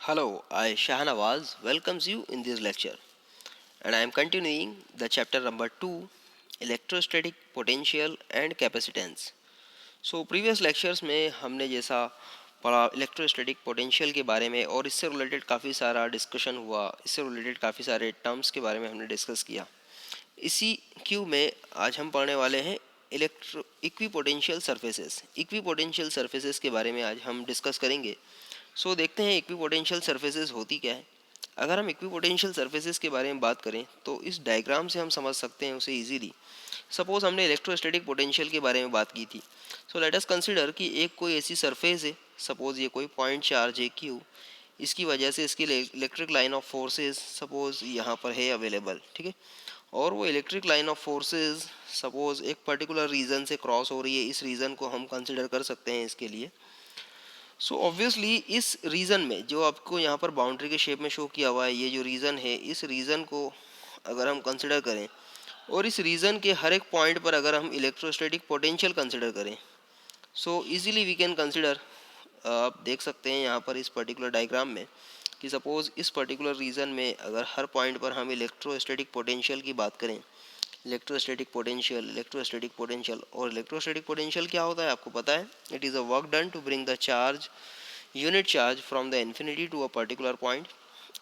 Hello, I Shahnawaz welcomes you in this lecture, and I am continuing the chapter number 2, electrostatic potential and capacitance. So previous lectures में हमने जैसा पढ़ा electrostatic potential के बारे में और इससे रिलेटेड काफ़ी सारा डिस्कशन हुआ, इससे रिलेटेड काफ़ी सारे टर्म्स के बारे में हमने डिस्कस किया। इसी क्यू में आज हम पढ़ने वाले हैं इक्विपोटेंशियल सरफेसेस। इक्विपोटेंशियल सरफेसेस के बारे में आज हम डिस्कस करेंगे। देखते हैं इक्विपोटेंशियल सरफेसेस होती क्या है। अगर हम इक्विपोटेंशियल सरफेसेस के बारे में बात करें तो इस डायग्राम से हम समझ सकते हैं उसे इजीली। सपोज हमने इलेक्ट्रोस्टैटिक पोटेंशियल के बारे में बात की थी। लेट अस कंसीडर कि एक कोई ऐसी सरफेस है, सपोज ये कोई पॉइंट चार्ज है क्यू, इसकी वजह से इसकी electric line of forces suppose यहाँ पर है अवेलेबल, ठीक है। और वो electric line of forces suppose एक पर्टिकुलर रीजन से क्रॉस हो रही है, इस रीजन को हम कंसिडर कर सकते हैं इसके लिए। ऑब्वियसली इस रीजन में जो आपको यहाँ पर बाउंड्री के शेप में शो किया हुआ है, ये जो रीजन है, इस रीजन को अगर हम कंसिडर करें और इस रीजन के हर एक पॉइंट पर अगर हम इलेक्ट्रोस्टैटिक पोटेंशियल कंसिडर करें, इजीली वी कैन कंसिडर। आप देख सकते हैं यहाँ पर इस पर्टिकुलर डायग्राम में कि सपोज इस पर्टिकुलर रीजन में अगर हर पॉइंट पर हम इलेक्ट्रोस्टैटिक पोटेंशियल की बात करें, इलेक्ट्रोस्टैटिक पोटेंशियल और इलेक्ट्रोस्टैटिक पोटेंशियल क्या होता है आपको पता है। It is a work done to bring the charge unit charge from the infinity to a particular point.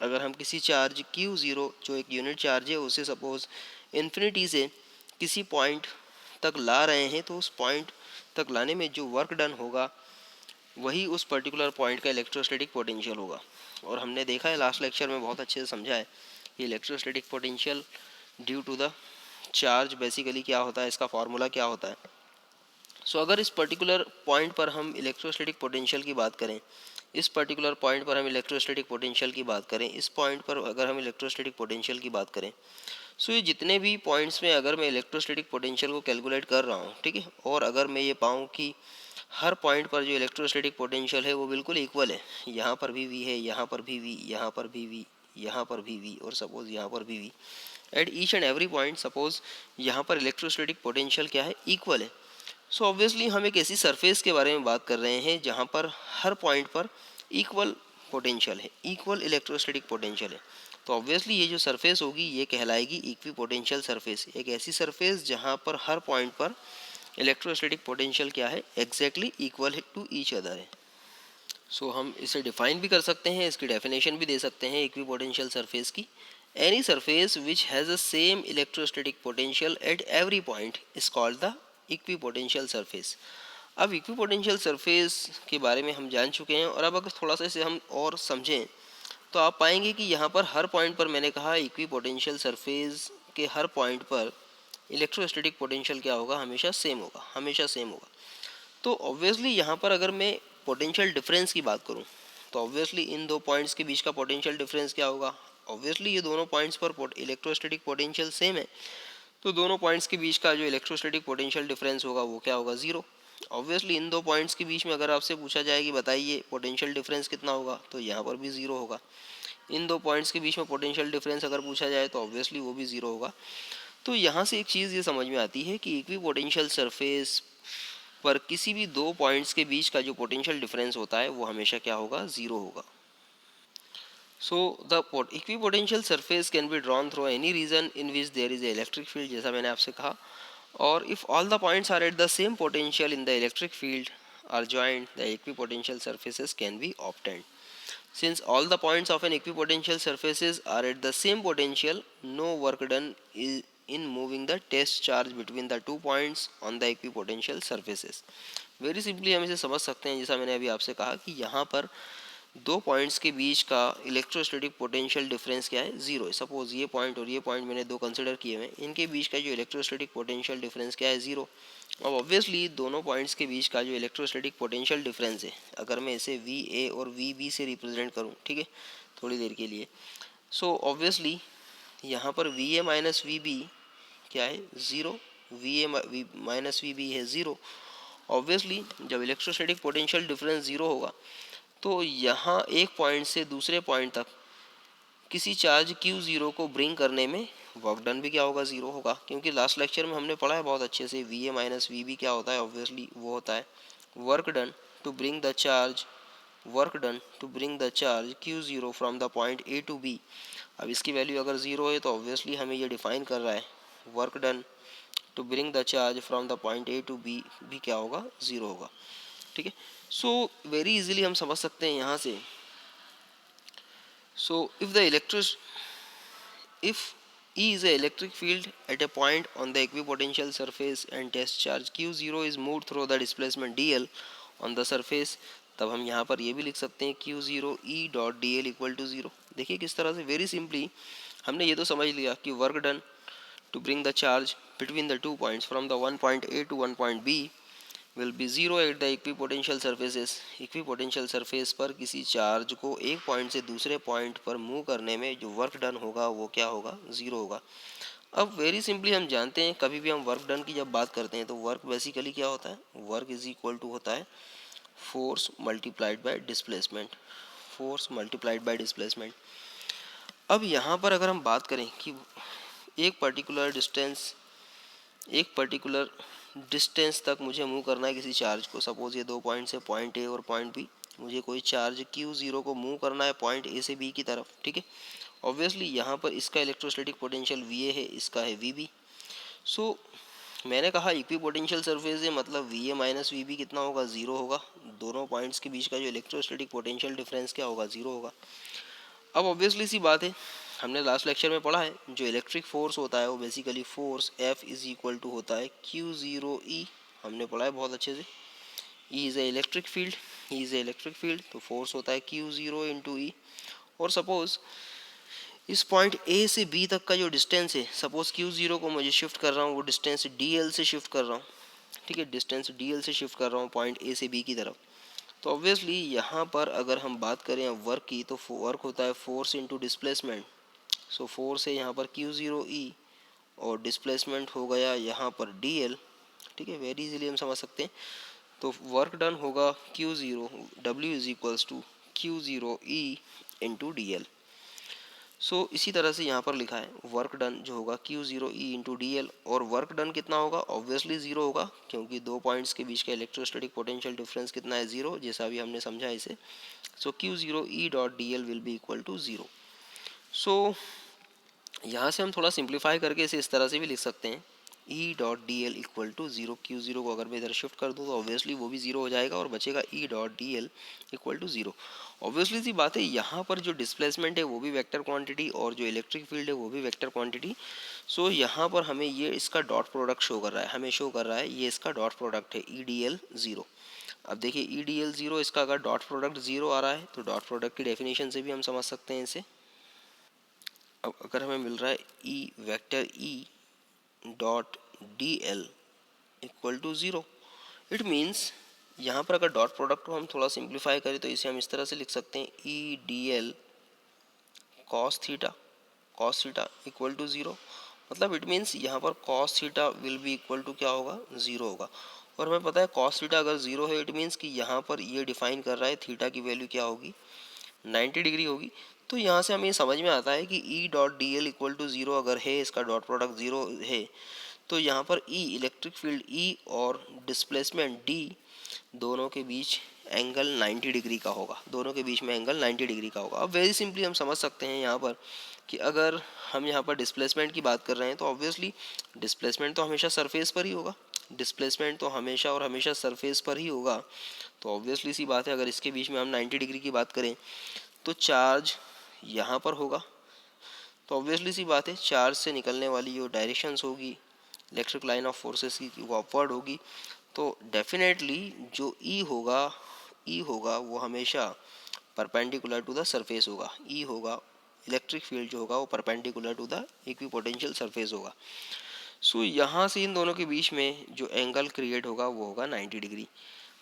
अगर हम किसी चार्ज Q0 जो एक यूनिट चार्ज है उसे सपोज इन्फिनिटी से किसी पॉइंट तक ला रहे हैं, तो उस पॉइंट तक लाने में जो वर्क डन होगा वही उस पर्टिकुलर पॉइंट का इलेक्ट्रोस्टैटिक पोटेंशियल होगा। और हमने देखा है लास्ट लेक्चर में बहुत अच्छे से समझा है कि electrostatic potential due to the charge basically क्या होता है, इसका फॉर्मूला क्या होता है। अगर इस पर्टिकुलर पॉइंट पर हम इलेक्ट्रोस्टैटिक पोटेंशियल की बात करें, इस पर्टिकुलर पॉइंट पर हम इलेक्ट्रोस्टैटिक पोटेंशियल की बात करें, इस पॉइंट पर अगर हम इलेक्ट्रोस्टैटिक पोटेंशियल की बात करें, ये जितने भी पॉइंट्स में अगर मैं इलेक्ट्रोस्टैटिक पोटेंशियल को कैलकुलेट कर रहा हूँ, ठीक है, और अगर मैं ये पाऊँ कि हर पॉइंट पर जो इलेक्ट्रोस्टैटिक पोटेंशियल है वो बिल्कुल इक्वल है, यहाँ पर भी वी है, यहाँ पर भी वी, यहाँ पर भी वी, यहाँ पर भी वी और सपोज यहाँ पर भी V, at each and every point suppose यहाँ पर इलेक्ट्रोस्टैटिक पोटेंशियल क्या है, इक्वल है। ऑब्वियसली हम एक ऐसी सरफेस के बारे में बात कर रहे हैं जहाँ पर हर पॉइंट पर इक्वल पोटेंशियल है, इक्वल इलेक्ट्रोस्टैटिक पोटेंशियल है। ऑब्वियसली ये जो सरफेस होगी ये कहलाएगी इक्वी पोटेंशियल सरफेस, एक ऐसी सरफेस जहाँ पर हर पॉइंट पर इलेक्ट्रोस्टैटिक पोटेंशियल क्या है, एग्जैक्टली इक्वल है टू ईच अदर है। हम इसे डिफाइन भी कर सकते हैं, इसकी डेफिनेशन भी दे सकते हैं इक्वी पोटेंशियल सरफेस की। Any surface which has the same electrostatic potential at every point is called the equi potential surface. अब इक्वी पोटेंशियल सरफेस के बारे में हम जान चुके हैं, और अब अगर थोड़ा सा इसे हम और समझें तो आप पाएंगे कि यहाँ पर हर पॉइंट पर मैंने कहा इक्वी पोटेंशियल सरफेस के हर पॉइंट पर इलेक्ट्रोस्टैटिक पोटेंशियल क्या होगा, हमेशा सेम होगा, हमेशा सेम होगा। ऑब्वियसली यहाँ पर अगर मैं पोटेंशियल डिफरेंस की बात करूँ तो ऑब्वियसली इन दो पॉइंट्स के बीच का पोटेंशियल डिफरेंस क्या होगा, ऑब्वियसली ये दोनों पॉइंट्स पर इलेक्ट्रोस्टैटिक पोटेंशियल सेम है, तो दोनों पॉइंट्स के बीच का जो इलेक्ट्रोस्टैटिक पोटेंशियल डिफरेंस होगा वो क्या होगा, जीरो। ऑब्वियसली इन दो पॉइंट्स के बीच में अगर आपसे पूछा जाए कि बताइए पोटेंशियल डिफरेंस कितना होगा, तो यहाँ पर भी जीरो होगा। इन दो पॉइंट्स के बीच में पोटेंशियल डिफरेंस अगर पूछा जाए तो ऑब्वियसली वो भी जीरो होगा। तो यहाँ से एक चीज़ ये समझ में आती है कि इक्वी पोटेंशियल सरफेस पर किसी भी दो पॉइंट्स के बीच का जो पोटेंशियल डिफरेंस होता है वो हमेशा क्या होगा, जीरो होगा। The equipotential surface can be drawn through any region in which there is a electric field, जैसा मैंने आपसे कहा। और if all the points are at the same potential in the electric field are joint, the equipotential surfaces can be obtained. Since all the points of an equipotential surfaces are at the same potential, no work done is in moving the test charge between the 2 points on the equipotential surfaces. Very simply हम इसे समझ सकते हैं, जैसा मैंने अभी आपसे कहा कि यहाँ पर दो पॉइंट्स के बीच का इलेक्ट्रोस्टैटिक पोटेंशियल डिफरेंस क्या है, जीरो है। सपोज ये पॉइंट और ये पॉइंट मैंने दो कंसिडर किए हुए हैं, इनके बीच का जो इलेक्ट्रोस्टैटिक पोटेंशियल डिफरेंस क्या है, जीरो। अब ऑब्वियसली दोनों पॉइंट्स के बीच का जो इलेक्ट्रोस्टैटिक पोटेंशियल डिफरेंस है, अगर मैं इसे वी ए और वी बी से रिप्रेजेंट करूँ, ठीक है, थोड़ी देर के लिए, ऑब्वियसली यहाँ पर V A minus V B क्या है, zero. V A minus V B है ज़ीरो। ऑब्वियसली जब इलेक्ट्रोस्टैटिक पोटेंशियल डिफरेंस ज़ीरो होगा तो यहाँ एक पॉइंट से दूसरे पॉइंट तक किसी चार्ज Q0 को ब्रिंग करने में वर्क डन भी क्या होगा, ज़ीरो होगा। क्योंकि लास्ट लेक्चर में हमने पढ़ा है बहुत अच्छे से, V A minus V B क्या होता है, ऑब्वियसली वो होता है work done to bring the charge work done to bring the charge Q0 from the point A to B। अब इसकी वैल्यू अगर ज़ीरो है तो ऑब्वियसली हमें ये डिफाइन कर रहा है work done to bring the charge from the point A to B भी क्या होगा, ज़ीरो होगा। ठीक है, सो वेरी इजीली हम समझ सकते हैं यहाँ से। सो if E is a electric field at a point on the equipotential surface and test charge Q0 is moved through the displacement dl on the surface, तब हम यहाँ पर ये भी लिख सकते हैं Q0 E dot D L equal to zero. देखिए किस तरह से, वेरी सिंपली हमने ये तो समझ लिया कि work done to bring the charge between the two points from the one point A to one point B will be zero at the equipotential surfaces. Equipotential surface पर किसी चार्ज को एक पॉइंट से दूसरे पॉइंट पर move करने में जो वर्क डन होगा वो क्या होगा, ज़ीरो होगा। अब वेरी सिंपली हम जानते हैं कभी भी हम वर्क डन की जब बात करते हैं तो वर्क बेसिकली क्या होता है, वर्क इज इक्वल टू होता है force multiplied by displacement, force multiplied by displacement. अब यहाँ पर अगर हम बात करें कि एक पर्टिकुलर डिस्टेंस तक मुझे मूव करना है किसी चार्ज को, सपोज ये दो पॉइंट से पॉइंट ए और पॉइंट बी, मुझे कोई चार्ज Q0 को मूव करना है पॉइंट ए से बी की तरफ। ठीक है, ऑब्वियसली यहाँ पर इसका इलेक्ट्रोस्टैटिक पोटेंशियल VA है, इसका है VB। सो मैंने कहा इक्विपोटेंशियल सरफेस है, मतलब VA माइनस VB कितना होगा, ज़ीरो होगा। दोनों पॉइंट्स के बीच का जो इलेक्ट्रोस्टैटिक पोटेंशियल डिफरेंस क्या होगा, ज़ीरो होगा। अब ऑब्वियसली सी बात है, हमने लास्ट लेक्चर में पढ़ा है जो इलेक्ट्रिक फोर्स होता है वो basically force F is equal to होता है Q0E। हमने पढ़ा है बहुत अच्छे से। E is a electric field, E is a electric field, तो फोर्स होता है Q0 इंटू E। और सपोज इस पॉइंट A से B तक का जो डिस्टेंस है, सपोज Q0 को मुझे शिफ्ट कर रहा हूँ, वो डिस्टेंस DL से शिफ्ट कर रहा हूँ। ठीक है, डिस्टेंस DL से शिफ्ट कर रहा हूँ पॉइंट A से B की तरफ। तो ऑब्वियसली यहाँ पर अगर हम बात करें वर्क की, तो वर्क होता है force into displacement. So force है यहाँ पर Q0E और डिस्प्लेसमेंट हो गया यहाँ पर DL। ठीक है, वेरी इजीली हम समझ सकते हैं। तो वर्क डन होगा Q0 W is equals to Q0E into DL। So इसी तरह से यहाँ पर लिखा है वर्क डन जो होगा Q0E इंटू DL। और वर्क डन कितना होगा, ऑब्वियसली ज़ीरो होगा, क्योंकि दो पॉइंट्स के बीच का इलेक्ट्रोस्टैटिक पोटेंशियल डिफरेंस कितना है, ज़ीरो, जैसा भी हमने समझा इसे। So Q0E dot DL will be equal to zero. So यहाँ से हम थोड़ा सिंप्लीफाई करके इसे इस तरह से भी लिख सकते हैं E dot D L equal to zero. Q0 को अगर मैं इधर शिफ्ट कर दूँ तो ऑब्वियसली वो भी ज़ीरो हो जाएगा और बचेगा E dot D L equal to zero. Obviously सी बात है, यहाँ पर जो डिस्प्लेसमेंट है वो भी वेक्टर क्वांटिटी और जो इलेक्ट्रिक फील्ड है वो भी वेक्टर क्वांटिटी। सो यहाँ पर हमें ये इसका डॉट प्रोडक्ट शो कर रहा है, हमें शो कर रहा है ये इसका डॉट प्रोडक्ट है EDL ज़ीरो। अब देखिए EDL ज़ीरो, इसका अगर डॉट प्रोडक्ट ज़ीरो आ रहा है तो डॉट प्रोडक्ट की डेफिनेशन से भी हम समझ सकते हैं इसे। अब अगर हमें मिल रहा है E vector E dot D L equal to zero, it means यहाँ पर अगर डॉट प्रोडक्ट को हम थोड़ा सिंप्लीफाई करें तो इसे हम इस तरह से लिख सकते हैं E D L cos theta equal to zero. मतलब इट मीन्स यहाँ पर cos theta will be equal to क्या होगा, ज़ीरो होगा। और हमें पता है कॉस थीटा अगर ज़ीरो है इट मीन्स कि यहाँ पर ये डिफाइन कर रहा है थीटा की वैल्यू क्या होगी, 90 डिग्री होगी। तो यहाँ से हमें समझ में आता है कि E dot D L equal to zero अगर है, इसका डॉट प्रोडक्ट ज़ीरो है, तो यहाँ पर E इलेक्ट्रिक फील्ड E और डिस्प्लेसमेंट D दोनों के बीच एंगल 90 डिग्री का होगा, दोनों के बीच में एंगल 90 डिग्री का होगा। अब वेरी सिंपली हम समझ सकते हैं यहाँ पर कि अगर हम यहाँ पर डिस्प्लेसमेंट की बात कर रहे हैं तो ऑब्वियसली डिस्प्लेसमेंट तो हमेशा सरफेस पर ही होगा, डिस्प्लेसमेंट तो हमेशा और हमेशा सरफेस पर ही होगा। तो ऑब्वियसली सी बात है अगर इसके बीच में हम 90 डिग्री की बात करें तो चार्ज यहाँ पर होगा। तो ऑब्वियसली सी बात है चार्ज से निकलने वाली जो डायरेक्शंस होगी इलेक्ट्रिक लाइन ऑफ फोर्सेस की, वो अपवर्ड होगी। तो डेफिनेटली जो ई होगा वो हमेशा परपेंडिकुलर टू द सरफेस होगा। ई होगा इलेक्ट्रिक फील्ड जो होगा वो perpendicular to the equipotential surface होगा। सो यहाँ से इन दोनों के बीच में जो एंगल क्रिएट होगा वो होगा 90 डिग्री।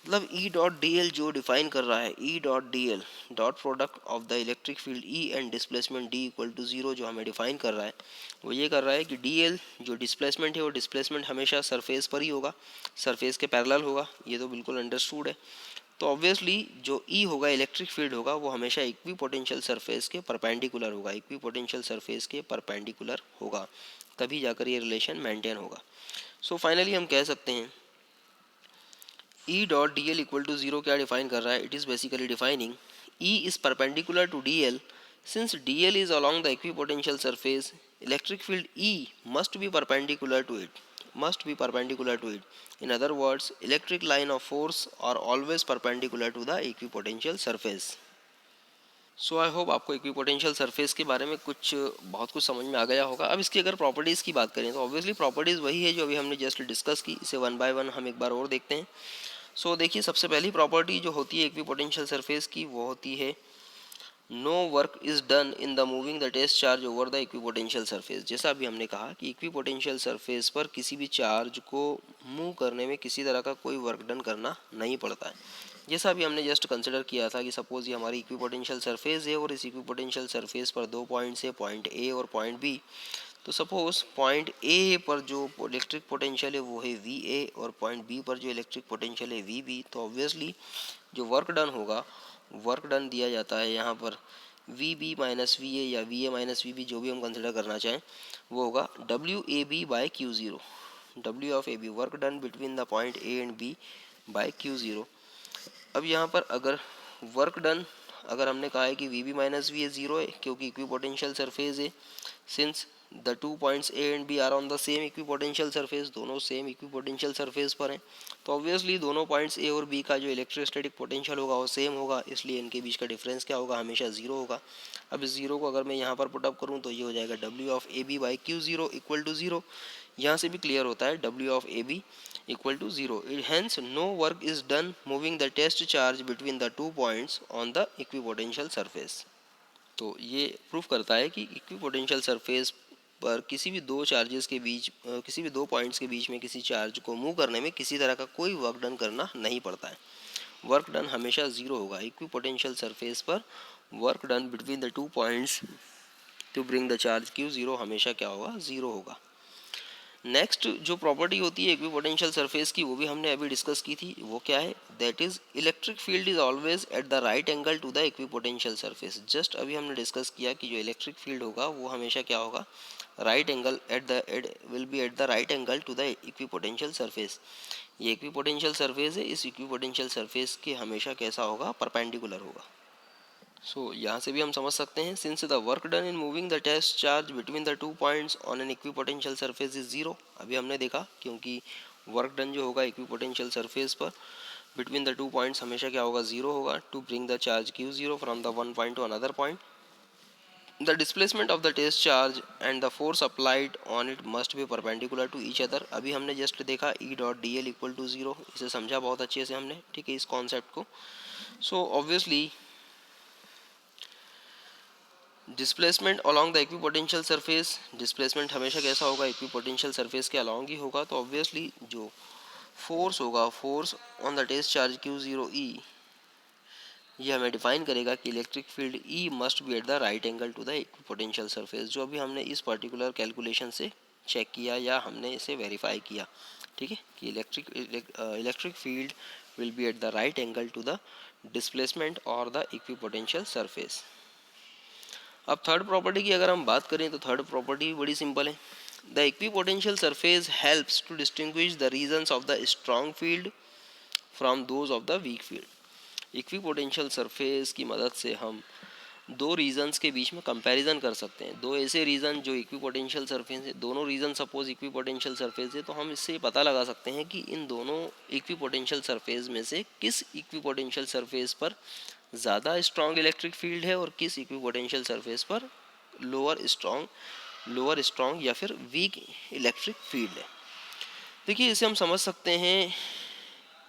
मतलब E डॉट डी एल जो डिफाइन कर रहा है, E dot D L dot product of the electric field E and displacement D equal to zero, जो हमें डिफाइन कर रहा है वो ये कर रहा है कि DL जो डिस्प्लेसमेंट है वो डिस्प्लेसमेंट हमेशा सरफेस पर ही होगा, सरफेस के पैरेलल होगा, ये तो बिल्कुल अंडरस्टूड है। तो ऑब्वियसली जो E होगा इलेक्ट्रिक फील्ड होगा वो हमेशा इक्वी पोटेंशियल सरफेस के परपेंडिकुलर होगा, इक्वी पोटेंशियल सरफेस के परपेंडिकुलर होगा, तभी जाकर ये रिलेशन मेंटेन होगा। सो फाइनली हम कह सकते हैं E dot D L equal to zero क्या डिफाइन कर रहा है? It is basically defining E is perpendicular to D L since D L is along the equipotential surface electric field E must be perpendicular to it, must be perpendicular to it. In other words, electric line of force are always perpendicular to the equipotential surface. So I hope आपको equipotential surface के बारे में बहुत कुछ समझ में आ गया होगा। अब इसकी अगर प्रॉपर्टीज़ की बात करें तो ऑब्वियसली प्रॉपर्टीज़ वही है जो अभी हमने जस्ट डिस्कस की, इसे वन बाय वन हम एक बार और देखते हैं। सो देखिए, सबसे पहली प्रॉपर्टी जो होती है इक्विपोटेंशियल सरफेस की वो होती है no work is done in the moving the test charge over the equipotential surface. जैसा अभी हमने कहा कि इक्विपोटेंशियल सरफेस पर किसी भी चार्ज को मूव करने में किसी तरह का कोई वर्क डन करना नहीं पड़ता है। जैसा अभी हमने जस्ट कंसिडर किया था कि सपोज ये हमारी इक्विपोटेंशियल सरफेस है और इस इक्विपोटेंशियल सरफेस पर दो पॉइंट्स है, पॉइंट ए और पॉइंट बी। तो सपोज पॉइंट ए पर जो इलेक्ट्रिक पोटेंशियल है वो है वी ए और पॉइंट बी पर जो इलेक्ट्रिक पोटेंशियल है वी बी। तो ऑब्वियसली जो वर्क डन होगा, वर्क डन दिया जाता है यहाँ पर V B minus V A या V A minus V B, जो भी हम कंसिडर करना चाहें, वो होगा W A B by Q zero. W of A B, work done between the point A and B by Q zero. अब यहाँ पर अगर वर्क डन अगर हमने कहा है कि V B minus V A zero है क्योंकि इक्विपोटेंशियल सरफेस है, since the two points A and B are on the same equipotential surface, दोनों सेम इक्विपोटेंशियल सरफेस पर हैं, तो ऑब्वियसली दोनों पॉइंट्स ए और बी का जो इलेक्ट्रोस्टैटिक पोटेंशियल होगा वो सेम होगा, इसलिए इनके बीच का डिफरेंस क्या होगा? हमेशा जीरो होगा। अब इस जीरो को अगर मैं यहाँ पर पुटअप करूँ तो ये हो जाएगा W of A B by Q zero equal to zero. यहाँ से भी क्लियर होता है W of A B equal to zero. Hence no work is done moving the test charge between the two points on the equipotential surface. तो ये proof करता है कि इक्विपोटेंशियल सरफेस पर किसी भी दो चार्जेस के बीच किसी भी दो पॉइंट्स के बीच में किसी चार्ज को मूव करने में किसी तरह का कोई वर्क डन करना नहीं पड़ता है। वर्क डन हमेशा ज़ीरो होगा इक्विपोटेंशियल सरफेस पर। Work done between the two points to bring the charge Q zero हमेशा क्या होगा? ज़ीरो होगा। नेक्स्ट जो प्रॉपर्टी होती है इक्विपोटेंशियल सरफेस की वो भी हमने अभी डिस्कस की थी, वो क्या है? That is electric field is always at the right angle to the equipotential surface. Just अभी हमने डिस्कस किया कि जो इलेक्ट्रिक फील्ड होगा वो हमेशा क्या होगा? Right angle will be at the right angle to the equipotential surface. ये इक्विपोटेंशियल सरफेस है, इस इक्विपोटेंशियल सरफेस के हमेशा कैसा होगा? परपेंडिकुलर होगा। सो यहाँ से भी हम समझ सकते हैं since the work done in moving the test charge between the two points on an equipotential surface is zero. अभी हमने देखा क्योंकि वर्क डन जो होगा इक्विपोटेंशियल सरफेस पर बिटवीन द टू पॉइंट्स हमेशा क्या होगा? जीरो होगा to bring the charge Q zero from the one point to another point. The displacement of the test charge and the force applied on it must be perpendicular to each other. अभी हमने just देखा E dot D L equal to zero, इसे समझा बहुत अच्छे से हमने, ठीक है, इस कॉन्सेप्ट को। So obviously displacement along the equipotential surface, displacement हमेशा कैसा होगा? इक्विपोटेंशियल सरफेस के अलॉन्ग ही होगा। तो ऑब्वियसली जो फोर्स होगा, force on the test charge Q zero E, ये हमें डिफाइन करेगा कि electric field E must be at the right angle to the equipotential surface, जो अभी हमने इस पर्टिकुलर कैलकुलेशन से चेक किया या हमने इसे वेरीफाई किया, ठीक है, कि electric field will be at the right angle to the displacement और द इक्विपोटेंशियल सरफेस। अब थर्ड प्रॉपर्टी की अगर हम बात करें तो थर्ड प्रॉपर्टी बड़ी सिंपल है। The equipotential surface helps to distinguish the regions of the strong field from those of the weak field. Equipotential surface की मदद से हम दो रीजन्स के बीच में कंपैरिजन कर सकते हैं। दो ऐसे रीजन जो इक्विपोटेंशियल सरफेस है, दोनों रीजन सपोज इक्विपोटेंशियल सरफेस है, तो हम इससे पता लगा सकते हैं कि इन दोनों इक्विपोटेंशियल सरफेस में से किस इक्विपोटेंशियल सरफेस पर ज़्यादा स्ट्रॉन्ग इलेक्ट्रिक फील्ड है और किस इक्विपोटेंशियल सरफेस पर लोअर स्ट्रॉन्ग या फिर वीक इलेक्ट्रिक फील्ड है। देखिए, इसे हम समझ सकते हैं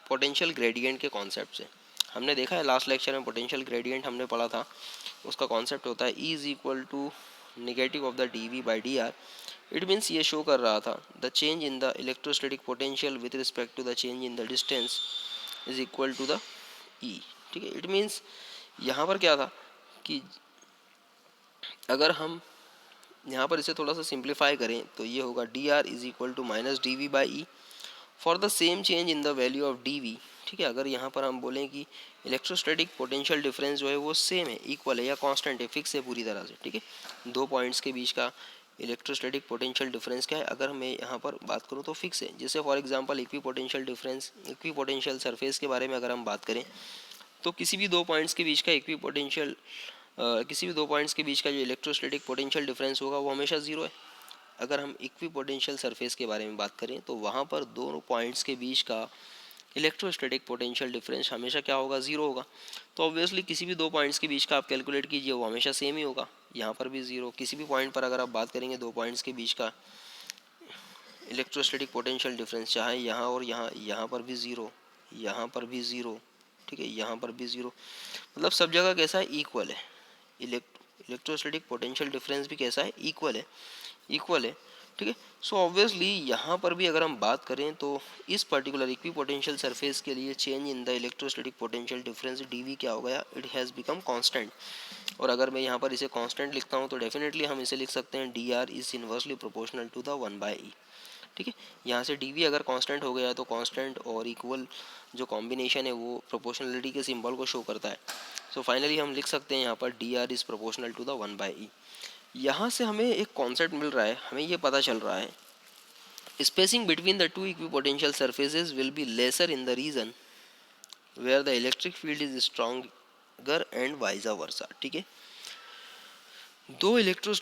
पोटेंशियल ग्रेडियंट के कॉन्सेप्ट से। हमने देखा है लास्ट लेक्चर में पोटेंशियल ग्रेडियंट हमने पढ़ा था, उसका कॉन्सेप्ट होता है E is equal to negative of the D V by D R. It means ये शो कर रहा था the change in the electrostatic potential with respect to the change in the distance is equal to the E, ठीक है। It means यहाँ पर क्या था कि अगर हम यहाँ पर इसे थोड़ा सा सिंप्लीफाई करें तो ये होगा D R is equal to minus D V by E for the same change in the value of D V, ठीक है। अगर यहाँ पर हम बोलें कि इलेक्ट्रोस्टैटिक पोटेंशियल डिफरेंस जो है वो सेम है, इक्वल है या कांस्टेंट है, फिक्स है पूरी तरह से, ठीक है, दो पॉइंट्स के बीच का इलेक्ट्रोस्टैटिक पोटेंशियल डिफरेंस क्या है, अगर मैं यहाँ पर बात करूँ तो फिक्स है। जैसे for example equipotential difference, equipotential surface के बारे में अगर हम बात करें तो किसी भी दो पॉइंट्स के बीच का इक्विपोटेंशियल किसी भी दो पॉइंट्स के बीच का जो इलेक्ट्रोस्टैटिक पोटेंशियल डिफरेंस होगा वो हमेशा ज़ीरो है। अगर हम इक्विपोटेंशियल सरफेस के बारे में बात करें तो वहाँ पर दोनों पॉइंट्स के बीच का इलेक्ट्रोस्टैटिक पोटेंशियल डिफरेंस हमेशा क्या होगा, ज़ीरो होगा। तो ऑब्वियसली किसी भी दो पॉइंट्स के बीच का आप कैलकुलेट कीजिए वो हमेशा सेम ही होगा, यहाँ पर भी ज़ीरो। किसी भी पॉइंट पर अगर आप बात करेंगे दो पॉइंट्स के बीच का इलेक्ट्रोस्टैटिक पोटेंशियल डिफरेंस, चाहे यहाँ और यहाँ, यहाँ पर भी ज़ीरो, यहाँ पर भी ज़ीरो, ठीक है, यहाँ पर भी ज़ीरो, मतलब सब जगह कैसा है, इक्वल है। इलेक्ट्रोस्टैटिक पोटेंशियल डिफरेंस भी कैसा है, इक्वल है, इक्वल है, ठीक है। सो ऑब्वियसली यहाँ पर भी अगर हम बात करें तो इस पर्टिकुलर इक्विपोटेंशियल सरफेस के लिए change in the electrostatic potential difference DV क्या हो गया, इट हैज़ बिकम कांस्टेंट। और अगर मैं यहाँ पर इसे कांस्टेंट लिखता हूँ तो डेफिनेटली हम इसे लिख सकते हैं D R is inversely proportional to the 1/e, ठीक है। यहाँ से डी वी अगर कांस्टेंट हो गया तो कांस्टेंट और इक्वल जो कॉम्बिनेशन है वो प्रोपोर्शनलिटी के सिंबल को शो करता है। सो फाइनली हम लिख सकते हैं यहाँ पर D R is proportional to the 1/e। यहाँ से हमें एक कॉन्सेप्ट मिल रहा है, हमें ये पता चल रहा है spacing between the two equipotential surfaces will be lesser in the region where the electric field is stronger and vice versa है। दो इलेक्ट्रो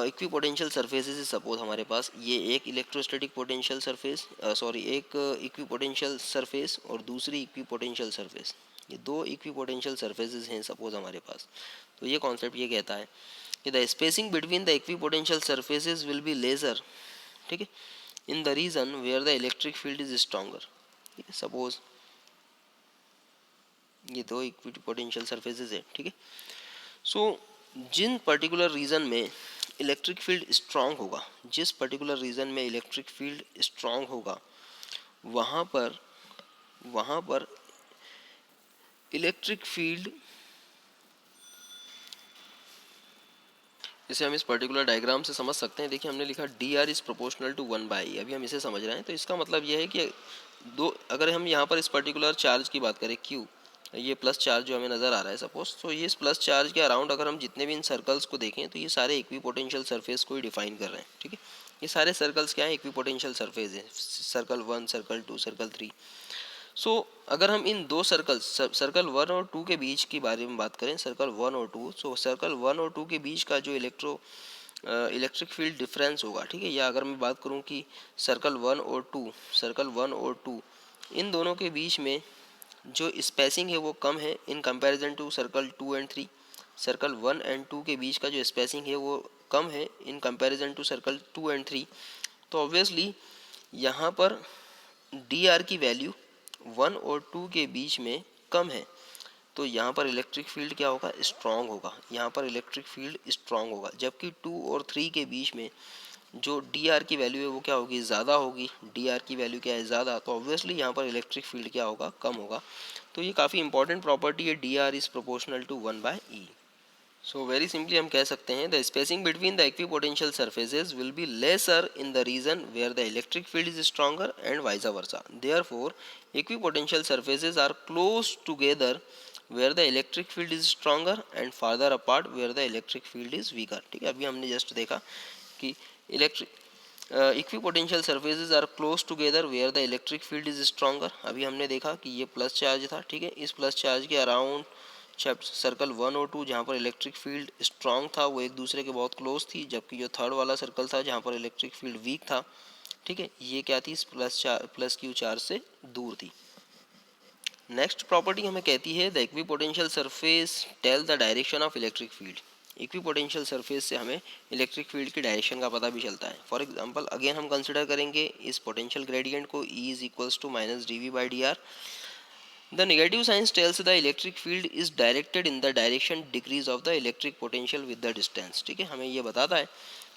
इक्विपोटेंशियल सरफेसेस है सपोज हमारे पास, ये एक इलेक्ट्रोस्टैटिक पोटेंशियल सरफेस एक इक्विपोटेंशियल सरफेस और दूसरी इक्विपोटेंशियल सरफेस, ये दो इक्विपोटेंशियल सरफेसेस हैं सपोज हमारे पास। तो ये कॉन्सेप्ट ये कहता है कि the spacing between the equipotential surfaces will be lesser, ठीक है, in the region where the electric field is stronger. Suppose ये दो इक्विपोटेंशियल सरफेसेस है, ठीक है। सो जिन पर्टिकुलर रीजन में इलेक्ट्रिक फील्ड स्ट्रांग होगा, जिस पर्टिकुलर रीजन में इलेक्ट्रिक फील्ड स्ट्रांग होगा वहाँ पर इलेक्ट्रिक फील्ड, इसे हम इस पर्टिकुलर डायग्राम से समझ सकते हैं। देखिए हमने लिखा D R is proportional to 1/e, अभी हम इसे समझ रहे हैं। तो इसका मतलब यह है कि दो, अगर हम यहाँ पर इस पर्टिकुलर चार्ज की बात करें क्यू, ये प्लस चार्ज जो हमें नज़र आ रहा है सपोज, तो ये इस प्लस चार्ज के अराउंड अगर हम जितने भी इन सर्कल्स को देखें तो ये सारे इक्विपोटेंशियल सरफेस को ही डिफाइन कर रहे हैं, ठीक है। ये सारे सर्कल्स क्या है, इक्विपोटेंशियल सरफेस है, सर्कल 1, सर्कल 2, सर्कल 3। सो अगर हम इन दो सर्कल 1 और 2 के बीच की बारे में बात करें, सर्कल 1 और 2, सो सर्कल 1 और 2 के बीच का जो इलेक्ट्रिक फील्ड डिफरेंस होगा, ठीक है, या अगर मैं बात करूं कि सर्कल 1 और 2 इन दोनों के बीच में जो स्पेसिंग है वो कम है in comparison to circle 2 and 3। Circle 1 and 2 के बीच का जो स्पेसिंग है वो कम है in comparison to circle 2 and 3। तो ऑब्वियसली यहाँ पर डी आर की वैल्यू 1 और 2 के बीच में कम है, तो यहाँ पर इलेक्ट्रिक फील्ड क्या होगा, स्ट्रांग होगा, यहाँ पर इलेक्ट्रिक फील्ड स्ट्रांग होगा। जबकि 2 और 3 के बीच में जो डी आर की वैल्यू है वो क्या होगी, ज़्यादा होगी। डी आर की वैल्यू क्या है, ज़्यादा, तो ऑब्वियसली यहाँ पर इलेक्ट्रिक फील्ड क्या होगा, कम होगा। तो ये काफ़ी इंपॉर्टेंट प्रॉपर्टी है, D R is proportional to 1/e। So very simply हम कह सकते हैं the spacing between the equipotential surfaces will be lesser in the region where the electric field is stronger and vice versa. Therefore equipotential surfaces are close together where the electric field is stronger and farther apart where the electric field is weaker, ठीक है। अभी हमने just देखा कि equipotential surfaces are close together where the electric field is stronger. अभी हमने देखा कि ये प्लस चार्ज था, ठीक है, इस प्लस चार्ज के अराउंड सर्कल 1 और 2 जहाँ पर इलेक्ट्रिक फील्ड स्ट्रांग था वो एक दूसरे के बहुत क्लोज थी, जबकि जो थर्ड वाला सर्कल था जहाँ पर इलेक्ट्रिक फील्ड वीक था, ठीक है, ये क्या थी, प्लस क्यू चार्ज से दूर थी। नेक्स्ट प्रॉपर्टी हमें कहती है the equipotential surface tell the direction of electric field. Equipotential surface से हमें इलेक्ट्रिक फील्ड की डायरेक्शन का पता भी चलता है। फॉर एग्जांपल अगेन हम कंसिडर करेंगे इस पोटेंशियल ग्रेडियंट को, E is equals to minus D V by D R. The negative sign tells the electric field is directed in the direction decrease of the electric potential with the distance, ठीक है। हमें ये बताता है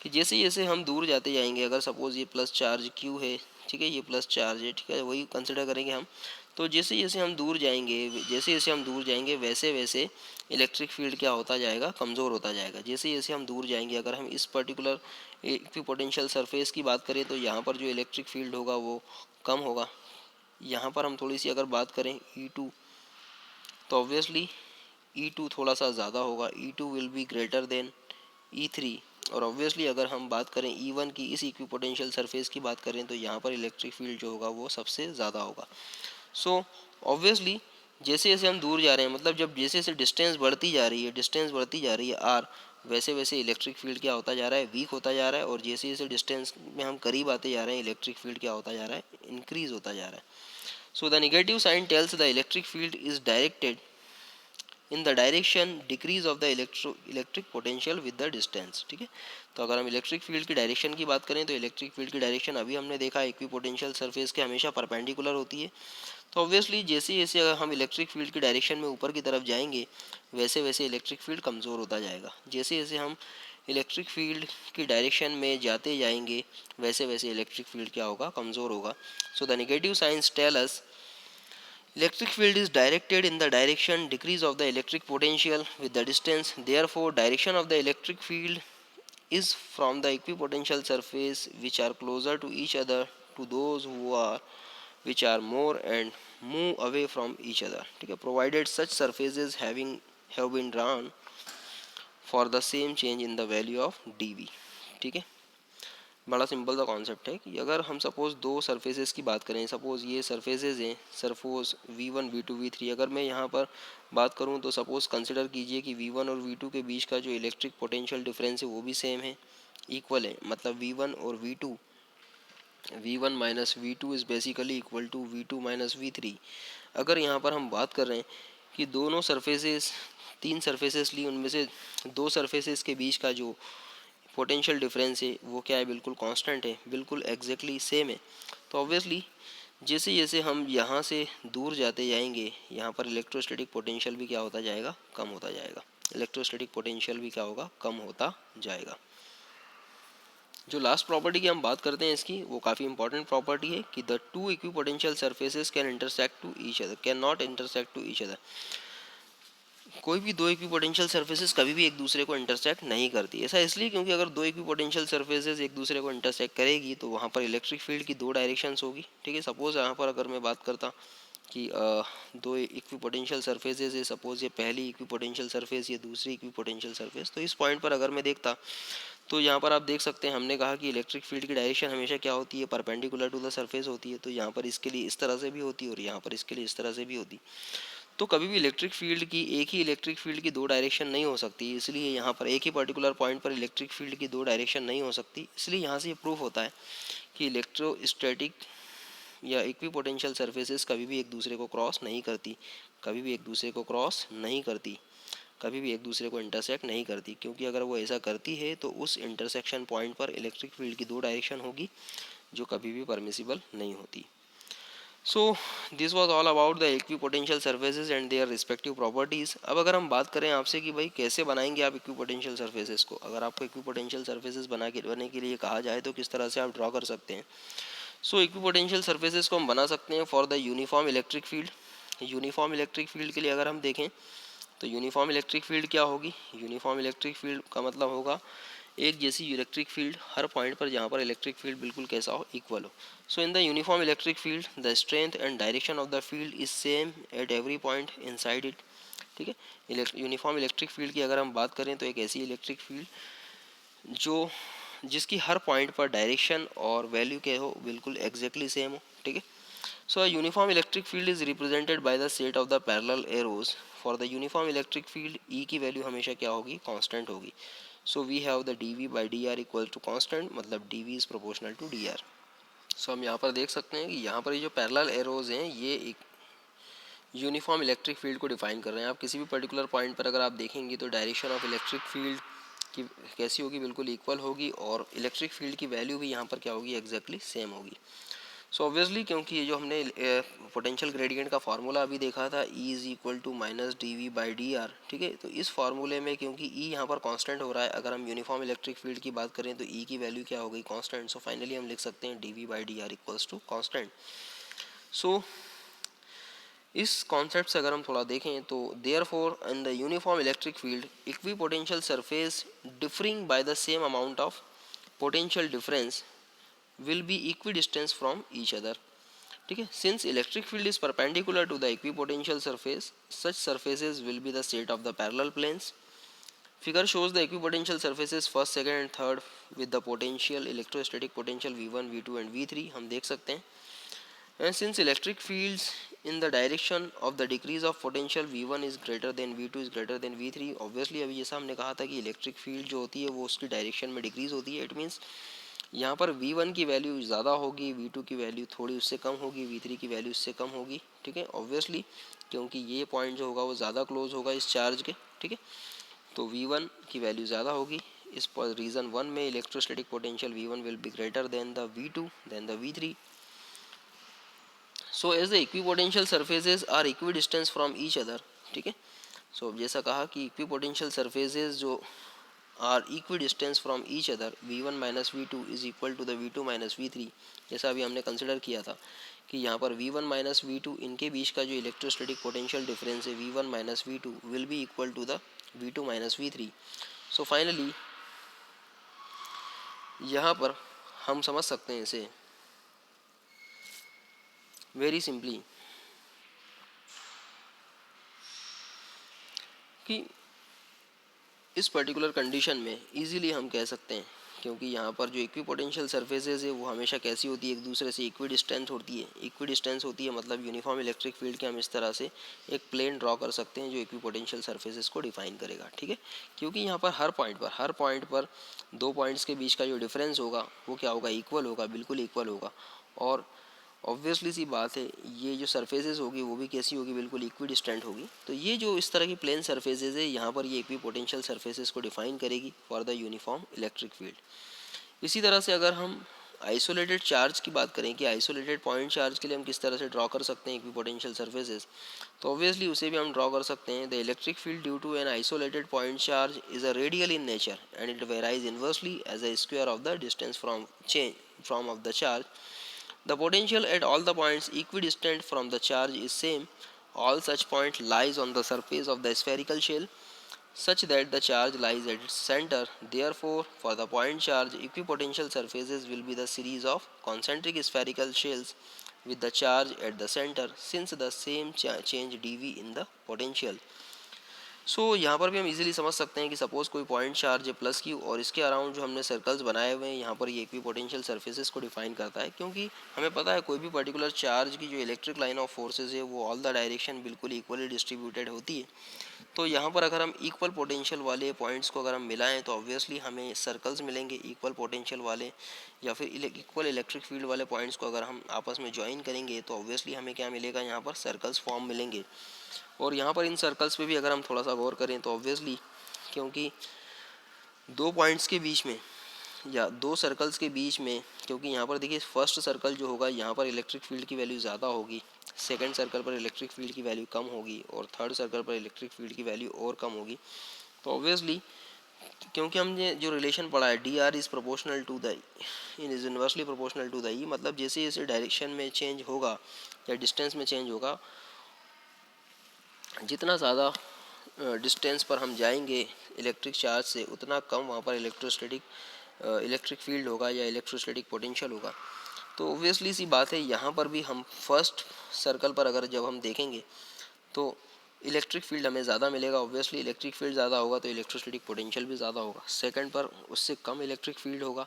कि जैसे जैसे हम दूर जाते जाएंगे, अगर सपोज ये प्लस चार्ज Q है, ठीक है, ये प्लस चार्ज है, ठीक है, वही कंसिडर करेंगे हम। तो जैसे जैसे हम दूर जाएंगे वैसे वैसे इलेक्ट्रिक फील्ड क्या होता जाएगा, कमज़ोर होता जाएगा। जैसे जैसे हम दूर जाएंगे, अगर हम इस पर्टिकुलर इक्विपोटेंशियल सरफेस की बात करें तो यहाँ पर जो इलेक्ट्रिक फील्ड होगा वो कम होगा। यहाँ पर हम थोड़ी सी अगर बात करें E2, तो ऑब्वियसली E2 थोड़ा सा ज़्यादा होगा, E2 will be greater then E3, और ऑब्वियसली अगर हम बात करें E1 की, इस इक्विपोटेंशियल सरफेस की बात करें, तो यहाँ पर इलेक्ट्रिक फील्ड जो होगा वो सबसे ज़्यादा होगा। सो ऑब्वियसली जैसे जैसे हम दूर जा रहे हैं, मतलब जब जैसे जैसे डिस्टेंस बढ़ती जा रही है, डिस्टेंस बढ़ती जा रही है आर, वैसे वैसे इलेक्ट्रिक फील्ड क्या होता जा रहा है, वीक होता जा रहा है, और जैसे जैसे डिस्टेंस में हम करीब आते जा रहे हैं, इलेक्ट्रिक फील्ड क्या होता जा रहा है, इंक्रीज होता जा रहा है। So the negative sign tells the electric field is directed in the direction decrease of the electric potential with the distance. ठीक है, तो अगर हम इलेक्ट्रिक फील्ड की डायरेक्शन की बात करें, तो इलेक्ट्रिक फील्ड की डायरेक्शन अभी हमने देखा इक्विपोटेंशियल सरफेस के हमेशा परपेंडिकुलर होती है। तो ऑब्वियसली जैसे जैसे अगर हम इलेक्ट्रिक फील्ड की डायरेक्शन में ऊपर की तरफ जाएंगे, वैसे वैसे इलेक्ट्रिक फील्ड कमज़ोर होता जाएगा। जैसे जैसे हम इलेक्ट्रिक फील्ड की डायरेक्शन में जाते जाएंगे, वैसे वैसे इलेक्ट्रिक फील्ड क्या होगा, कमज़ोर होगा। So the negative signs tell us electric field is directed in the direction decrease of the electric potential with the distance. Therefore direction of the electric field is from the equipotential surface which are closer to each other to those who are which are more and move away from each other. ठीक है, provided such surfaces have been drawn for the same change in the value of dv. ठीक है, बड़ा simple सा concept है कि अगर हम सपोज़ दो सरफेसेस की बात करें, सपोज़ ये सरफेसेस हैं, सपोज v1 v2 v3, अगर मैं यहाँ पर बात करूँ तो सपोज़ कंसिडर कीजिए कि v1 और v2 के बीच का जो इलेक्ट्रिक पोटेंशियल डिफरेंस है वो भी सेम है, इक्वल है, मतलब v1 और v2, v1 minus v2 is basically equal to v2 minus v3। अगर यहाँ पर हम बात कर रहे हैं कि दोनों सरफेसेस, तीन सरफेसेस ली, उनमें से दो सरफेसेस के बीच का जो पोटेंशियल डिफरेंस है वो क्या है, बिल्कुल कांस्टेंट है, बिल्कुल एग्जैक्टली सेम है। तो ऑब्वियसली जैसे जैसे हम यहाँ से दूर जाते जाएंगे, यहाँ पर इलेक्ट्रोस्टैटिक पोटेंशियल भी क्या होता जाएगा, कम होता जाएगा। इलेक्ट्रोस्टैटिक पोटेंशियल भी क्या होगा, कम होता जाएगा। जो लास्ट प्रॉपर्टी की हम बात करते हैं इसकी, वो काफ़ी इंपॉर्टेंट प्रॉपर्टी है कि the two equipotential surfaces can intersect to each other, can not intersect to each other. कोई भी दो इक्विपोटेंशियल सरफेसेस कभी भी एक दूसरे को इंटरसेक्ट नहीं करती। ऐसा इसलिए क्योंकि अगर दो इक्विपोटेंशियल सरफेसेस एक दूसरे को इंटरसेक्ट करेगी तो वहाँ पर इलेक्ट्रिक फील्ड की दो डायरेक्शंस होगी। ठीक है, सपोज यहाँ पर अगर मैं बात करता कि दो इक्विपोटेंशियल सरफेसेस है, सपोज ये पहली इक्विपोटेंशियल सरफेस, ये दूसरी इक्विपोटेंशियल सरफेस, तो इस पॉइंट पर अगर मैं देखता तो यहाँ पर आप देख सकते हैं, हमने कहा कि इलेक्ट्रिक फील्ड की डायरेक्शन हमेशा क्या होती है, परपेंडिकुलर टू द सरफेस होती है। तो यहाँ पर इसके लिए इस तरह से भी होती है और यहाँ पर इसके लिए इस तरह से भी होती। तो कभी भी इलेक्ट्रिक फील्ड की, एक ही इलेक्ट्रिक फील्ड की दो डायरेक्शन नहीं हो सकती, इसलिए यहाँ पर एक ही पर्टिकुलर पॉइंट पर इलेक्ट्रिक फील्ड की दो डायरेक्शन नहीं हो सकती। इसलिए यहाँ से ये प्रूफ होता है कि इलेक्ट्रोस्टैटिक या इक्विपोटेंशियल सरफेसेस कभी भी एक दूसरे को क्रॉस नहीं करती, कभी भी एक दूसरे को क्रॉस नहीं करती, कभी भी एक दूसरे को इंटरसेक्ट नहीं करती, क्योंकि अगर वो ऐसा करती है तो उस इंटरसेक्शन पॉइंट पर इलेक्ट्रिक फील्ड की दो डायरेक्शन होगी जो कभी भी परमिसिबल नहीं होती। So this was all about the equipotential surfaces and their respective properties. अब अगर हम बात करें आपसे कि भाई कैसे बनाएंगे आप इक्विपोटेंशियल सर्फेसेज को, अगर आपको इक्विपोटेंशियल सर्फेसेज बनाने के लिए कहा जाए तो किस तरह से आप ड्रॉ कर सकते हैं। सो इक्विपोटेंशियल सर्फेसेज को हम बना सकते हैं for the uniform electric field. Uniform electric field के लिए अगर हम देखें तो यूनिफॉर्म इलेक्ट्रिक फील्ड क्या होगी, यूनिफॉर्म इलेक्ट्रिक फील्ड का मतलब होगा एक जैसी इलेक्ट्रिक फील्ड हर पॉइंट पर जहाँ पर इलेक्ट्रिक फील्ड बिल्कुल कैसा हो, इक्वल हो। So in the uniform electric field the strength and direction of the field is same at every point inside it. ठीक है, यूनिफॉर्म इलेक्ट्रिक फील्ड की अगर हम बात करें तो एक ऐसी इलेक्ट्रिक फील्ड जो जिसकी हर पॉइंट पर डायरेक्शन और वैल्यू क्या हो, बिल्कुल एग्जैक्टली सेम हो। ठीक है, so a uniform electric field is represented by the set of the parallel arrows. For the uniform electric field E की वैल्यू हमेशा क्या होगी, कांस्टेंट होगी। So we have the dV by dr equals to constant, मतलब dV is proportional to dr. So हम यहाँ पर देख सकते हैं कि यहाँ पर ये जो पैरेलल एरोज हैं ये एक यूनिफॉर्म इलेक्ट्रिक फील्ड को डिफाइन कर रहे हैं। आप किसी भी पर्टिकुलर पॉइंट पर अगर आप देखेंगे तो डायरेक्शन ऑफ इलेक्ट्रिक फील्ड की कैसी होगी, बिल्कुल इक्वल होगी, और इलेक्ट्रिक फील्ड की वैल्यू भी यहाँ पर क्या होगी, एग्जैक्टली सेम होगी। सो ऑब्वियसली क्योंकि ये जो हमने पोटेंशियल ग्रेडियंट का फार्मूला अभी देखा था, E is equal to minus D V by D R. ठीक है, तो इस फार्मूले में क्योंकि E यहाँ पर कांस्टेंट हो रहा है, अगर हम यूनिफॉर्म इलेक्ट्रिक फील्ड की बात करें तो E की वैल्यू क्या हो गई, कांस्टेंट। सो फाइनली हम लिख सकते हैं D V by D R equals to constant. So इस कॉन्सेप्ट से अगर हम थोड़ा देखें तो therefore in the uniform electric field equipotential surface differing by the same amount of potential difference will be equidistant from each other. ठीक है, since electric field is perpendicular to the equipotential surface, such surfaces will be the set of the parallel planes figure shows the equipotential surfaces first, second and third with the potential electrostatic potential V1, V2 and V3 हम देख सकते हैं. And since electric fields in the direction of the decrease of potential V1 is greater than V2 is greater than V3, obviously अभी जैसा हमने कहा था कि इलेक्ट्रिक फील्ड जो होती है वो उसकी डायरेक्शन में डिक्रीज होती है. इट मीन्स यहाँ पर V1 की वैल्यू ज़्यादा होगी, V2 की वैल्यू थोड़ी उससे कम होगी, V3 की वैल्यू उससे कम होगी. ठीक है, ऑब्वियसली क्योंकि ये पॉइंट जो होगा वो ज़्यादा क्लोज होगा इस चार्ज के. ठीक है, तो V1 की वैल्यू ज़्यादा होगी. इस रीज़न 1 में electrostatic potential V1 will be greater than the V2 than the V3. So as the equipotential surfaces are equidistance from each other. ठीक है, सो जैसा कहा कि इक्विपोटेंशियल सर्फेसेज जो are equidistance from each other, V1 minus V2 is equal to the V2 minus V3. जैसा अभी हमने consider किया था कि यहाँ पर V1 माइनस V2 इनके बीच का जो इलेक्ट्रोस्टैटिक पोटेंशियल डिफरेंस है V1 minus V2 will be equal to the V2 minus V3. So finally यहाँ पर हम समझ सकते हैं इसे वेरी सिंपली कि इस पर्टिकुलर कंडीशन में इजीली हम कह सकते हैं, क्योंकि यहाँ पर जो इक्विपोटेंशियल सर्फेसेज है वो हमेशा कैसी होती है, एक दूसरे से इक्विडिस्टेंस होती है. इक्विडिस्टेंस होती है मतलब यूनिफॉर्म इलेक्ट्रिक फील्ड के हम इस तरह से एक प्लेन ड्रॉ कर सकते हैं जो इक्विपोटेंशियल सर्फेसेज को डिफाइन करेगा. ठीक है, क्योंकि यहाँ पर हर पॉइंट पर दो पॉइंट्स के बीच का जो डिफरेंस होगा वो क्या होगा, इक्वल होगा, बिल्कुल इक्वल होगा. और ऑब्वियसली सी बात है ये जो सरफेसेस होगी वो भी कैसी होगी, बिल्कुल इक्विडिस्टेंट होगी. तो ये जो इस तरह की प्लेन सरफेसेस है यहाँ पर ये इक्विपोटेंशियल सरफेसेस को डिफाइन करेगी for the uniform electric field. इसी तरह से अगर हम आइसोलेटेड चार्ज की बात करें कि आइसोलेटेड पॉइंट चार्ज के लिए हम किस तरह से ड्रॉ कर सकते हैं इक्विपोटेंशियल सर्फेसेस, तो ऑब्वियसली उसे भी हम ड्रॉ कर सकते हैं. The electric field due to an isolated point charge is a radial in nature and it varies inversely as a square of the distance from of the charge. The potential at all the points equidistant from the charge is same. All such point lies on the surface of the spherical shell such that the charge lies at its center. Therefore, for the point charge, equipotential surfaces will be the series of concentric spherical shells with the charge at the center since the same change dV in the potential. यहाँ पर भी हम easily समझ सकते हैं कि suppose कोई point charge है प्लस क्यू और इसके अराउंड जो हमने सर्कल्स बनाए हुए हैं यहाँ पर ये इक्विपोटेंशियल सर्फेसेस को डिफाइन करता है, क्योंकि हमें पता है कोई भी पर्टिकुलर चार्ज की जो इलेक्ट्रिक लाइन ऑफ फोर्सेज है वो ऑल द डायरेक्शन बिल्कुल इक्वली डिस्ट्रीब्यूटेड होती है. तो यहाँ पर अगर हम इक्वल पोटेंशियल वाले पॉइंट्स को अगर हम मिलाएं तो ऑब्वियसली हमें सर्कल्स मिलेंगे इक्वल पोटेंशियल वाले, या फिर इक्वल इलेक्ट्रिक फील्ड वाले पॉइंट्स को अगर हम आपस में ज्वाइन करेंगे तो ऑब्वियसली हमें क्या मिलेगा, यहाँ पर सर्कल्स फॉर्म मिलेंगे. और यहाँ पर इन सर्कल्स पे भी अगर हम थोड़ा सा गौर करें तो ऑब्वियसली क्योंकि दो पॉइंट्स के बीच में या दो सर्कल्स के बीच में, क्योंकि यहाँ पर देखिए फर्स्ट सर्कल जो होगा यहाँ पर इलेक्ट्रिक फील्ड की वैल्यू ज़्यादा होगी, सेकंड सर्कल पर इलेक्ट्रिक फील्ड की वैल्यू कम होगी और थर्ड सर्कल पर इलेक्ट्रिक फील्ड की वैल्यू और कम होगी. तो ऑब्वियसली क्योंकि हमने जो रिलेशन पढ़ा है D R is proportional to the is inversely proportional to the E, मतलब जैसे जैसे डायरेक्शन में चेंज होगा या डिस्टेंस में चेंज होगा, जितना ज़्यादा डिस्टेंस पर हम जाएंगे इलेक्ट्रिक चार्ज से उतना कम वहाँ पर इलेक्ट्रिक फील्ड होगा या इलेक्ट्रोस्टैटिक पोटेंशियल होगा. तो ऑब्वियसली सी बात है यहाँ पर भी हम फर्स्ट सर्कल पर अगर जब हम देखेंगे तो इलेक्ट्रिक फील्ड हमें ज़्यादा मिलेगा. ऑब्वियसली इलेक्ट्रिक फील्ड ज़्यादा होगा तो इलेक्ट्रोस्टैटिक पोटेंशियल भी ज़्यादा होगा. सेकंड पर उससे कम इलेक्ट्रिक फील्ड होगा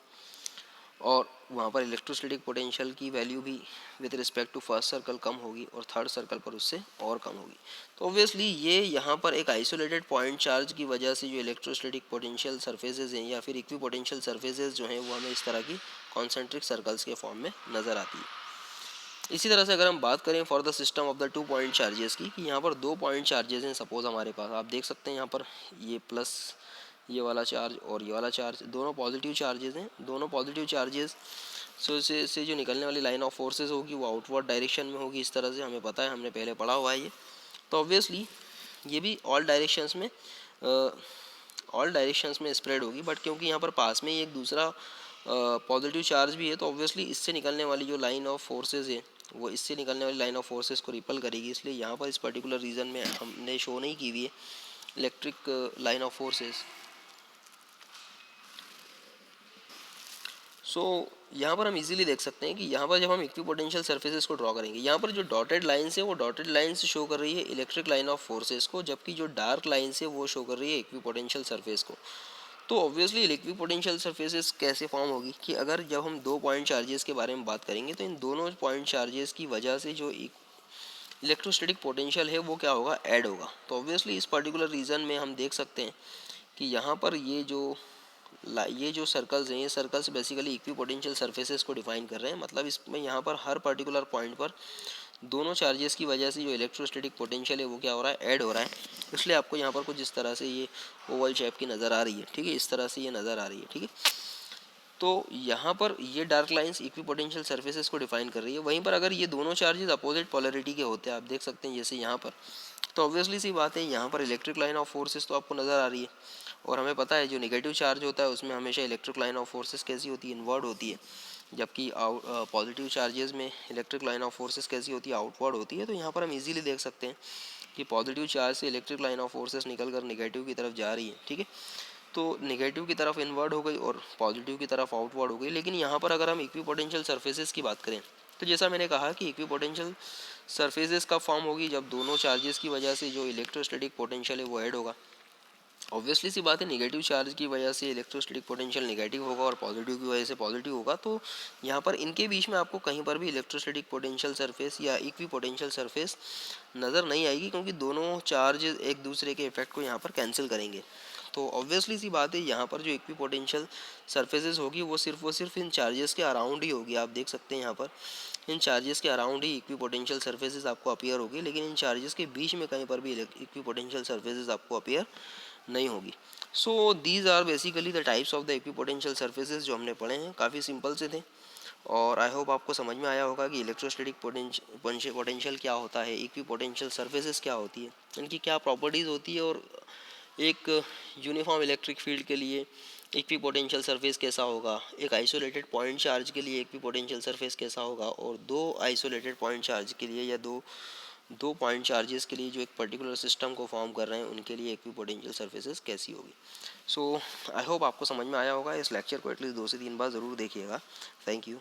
और वहाँ पर इलेक्ट्रोस्टैटिक पोटेंशियल की वैल्यू भी with respect to first circle कम होगी और थर्ड सर्कल पर उससे और कम होगी. तो ऑब्वियसली ये यहाँ पर एक आइसोलेटेड पॉइंट चार्ज की वजह से जो इलेक्ट्रोस्टैटिक पोटेंशियल सर्फेसेज हैं या फिर इक्विपोटेंशियल सर्फेसेज जो हैं वो हमें इस तरह की कॉन्सेंट्रिक सर्कल्स के फॉर्म में नज़र आती है. इसी तरह से अगर हम बात करें for the system of the 2 point charges की, कि यहाँ पर 2 पॉइंट चार्जेस हैं सपोज हमारे पास, आप देख सकते हैं यहाँ पर ये प्लस ये वाला चार्ज और ये वाला चार्ज दोनों पॉजिटिव चार्जेस हैं. दोनों पॉजिटिव चार्जेस से जो निकलने वाली लाइन ऑफ फोर्सेस होगी वो आउटवर्ड डायरेक्शन में होगी. इस तरह से हमें पता है, हमने पहले पढ़ा हुआ है ये. तो ऑब्वियसली ये भी ऑल डायरेक्शंस में स्प्रेड होगी, बट क्योंकि यहाँ पर पास में ही एक दूसरा पॉजिटिव चार्ज भी है तो ऑब्वियसली इससे निकलने वाली जो लाइन ऑफ फोर्सेस है वो इससे निकलने वाली लाइन ऑफ फोर्सेस को रिपल करेगी. इसलिए यहाँ पर इस पर्टिकुलर रीजन में हमने शो नहीं की हुई है इलेक्ट्रिक लाइन ऑफ फोर्सेस. सो यहाँ पर हम इजीली देख सकते हैं कि यहाँ पर जब हम इक्विपोटेंशियल सर्फेसेस को ड्रॉ करेंगे, यहाँ पर जो डॉटेड लाइन्स है वो डॉटेड लाइन्स शो कर रही है इलेक्ट्रिक लाइन ऑफ फोर्सेस को, जबकि जो डार्क लाइन्स है वो शो कर रही है इक्विपोटेंशियल सर्फेस को। तो ऑब्वियसली इक्विपोटेंशियल सर्फेसेस कैसे फॉर्म होगी कि अगर जब हम दो पॉइंट चार्जेस के बारे में बात करेंगे तो इन दोनों पॉइंट चार्जेस की वजह से जो इलेक्ट्रोस्टैटिक पोटेंशियल है वो क्या होगा, ऐड होगा। तो ऑब्वियसली इस पर्टिकुलर रीज़न में हम देख सकते हैं कि यहाँ पर ये जो सर्कल्स हैं, ये सर्कल्स बेसिकली इक्विपोटेंशियल सर्फेसेस को डिफाइन कर रहे हैं। मतलब इसमें यहाँ पर हर पर्टिकुलर पॉइंट पर दोनों चार्जेस की वजह से जो इलेक्ट्रोस्टैटिक पोटेंशियल है वो क्या हो रहा है, ऐड हो रहा है। इसलिए आपको यहाँ पर कुछ इस तरह से ये ओवल शेप की नज़र आ रही है, ठीक है, इस तरह से ये नज़र आ रही है, ठीक है। तो यहाँ पर ये डार्क लाइंस इक्विपोटेंशियल सर्फेसेस को डिफाइन कर रही है। वहीं पर अगर ये दोनों चार्जेस अपोजिट पोलैरिटी के होते हैं, आप देख सकते हैं जैसे यहाँ पर, तो ऑब्वियसली सी बात है यहाँ पर इलेक्ट्रिक लाइन ऑफ फोर्सेस तो आपको नज़र आ रही है। और हमें पता है जो नेगेटिव चार्ज होता है उसमें हमेशा इलेक्ट्रिक लाइन ऑफ फोर्सेस कैसी होती है, इनवर्ड होती है, जबकि पॉजिटिव चार्जेस में इलेक्ट्रिक लाइन ऑफ फोर्सेस कैसी होती है, आउटवर्ड होती है। तो यहाँ पर हम इजीली देख सकते हैं कि पॉजिटिव चार्ज से इलेक्ट्रिक लाइन ऑफ फोर्सेस निकल कर नेगेटिव की तरफ जा रही है, ठीक है। तो नेगेटिव की तरफ इनवर्ड हो गई और पॉजिटिव की तरफ आउटवर्ड हो गई। लेकिन यहाँ पर अगर हम इक्विपोटेंशियल सर्फेसेस की बात करें तो जैसा मैंने कहा कि इक्विपोटेंशियल सर्फेसेस कब फॉर्म होगी, जब दोनों चार्जेस की वजह से जो इलेक्ट्रोस्टैटिक पोटेंशियल है वो ऐड होगा। ऑब्वियसली सी बात है, नेगेटिव चार्ज की वजह से इलेक्ट्रोस्टैटिक पोटेंशियल नेगेटिव होगा और पॉजिटिव की वजह से पॉजिटिव होगा। तो यहाँ पर इनके बीच में आपको कहीं पर भी इलेक्ट्रोस्टैटिक पोटेंशियल सरफेस या इक्वी पोटेंशियल सरफेस नज़र नहीं आएगी, क्योंकि दोनों चार्ज एक दूसरे के इफेक्ट को यहाँ पर कैंसिल करेंगे। तो ऑब्वियसली सी बात है, यहाँ पर जो इक्वी पोटेंशियल सरफेसेस होगी वो सिर्फ इन चार्जेस के अराउंड ही होगी। आप देख सकते हैं यहाँ पर इन चार्जेस के अराउंड ही इक्वी पोटेंशियल सर्फेसेस आपको अपीयर होगी, लेकिन इन चार्जेस के बीच में कहीं पर भी इक्वी पोटेंशियल सर्फेसेस आपको अपीयर नहीं होगी। So these are basically the types of the equipotential surfaces जो हमने पढ़े हैं, काफ़ी सिंपल से थे। और आई होप आपको समझ में आया होगा कि इलेक्ट्रोस्टैटिक पोटेंशियल क्या होता है, इक्विपोटेंशियल सर्फेसेस क्या होती है, इनकी क्या प्रॉपर्टीज़ होती है, और एक यूनिफॉर्म इलेक्ट्रिक फील्ड के लिए इक्विपोटेंशियल सरफेस कैसा होगा, एक आइसोलेटेड पॉइंट चार्ज के लिए इक्विपोटेंशियल सरफेस कैसा होगा, और दो आइसोलेटेड पॉइंट चार्ज के लिए या दो दो पॉइंट चार्जेस के लिए जो एक पर्टिकुलर सिस्टम को फॉर्म कर रहे हैं उनके लिए इक्विपोटेंशियल सर्फेसेस कैसी होगी। सो आई होप आपको समझ में आया होगा। इस लेक्चर को एटलीस्ट 2 से 3 बार ज़रूर देखिएगा। Thank you.